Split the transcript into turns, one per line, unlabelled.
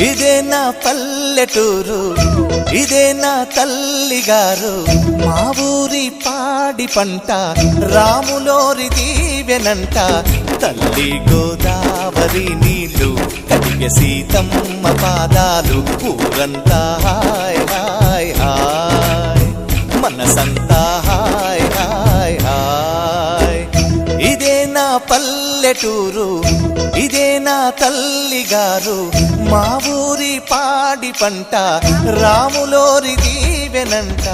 ఇదే నా పల్లెటూరు, ఇదే నా తల్లిగారు. మా ఊరి పాడి పంట రాములోరి దీవెనంట. తల్లి గోదావరి నీళ్ళు కడిగే సీతమ్మ పాదాలు. ఊరంతా హాయ్ హాయ్ హాయ్, మనసంతా హాయ్ హాయ్ హాయ్. ఇదే నా పల్లెటూరు, ఇదే నా తల్లిగారు. మా ఊరి పాడి పంట రాములోరి దీవెనంట.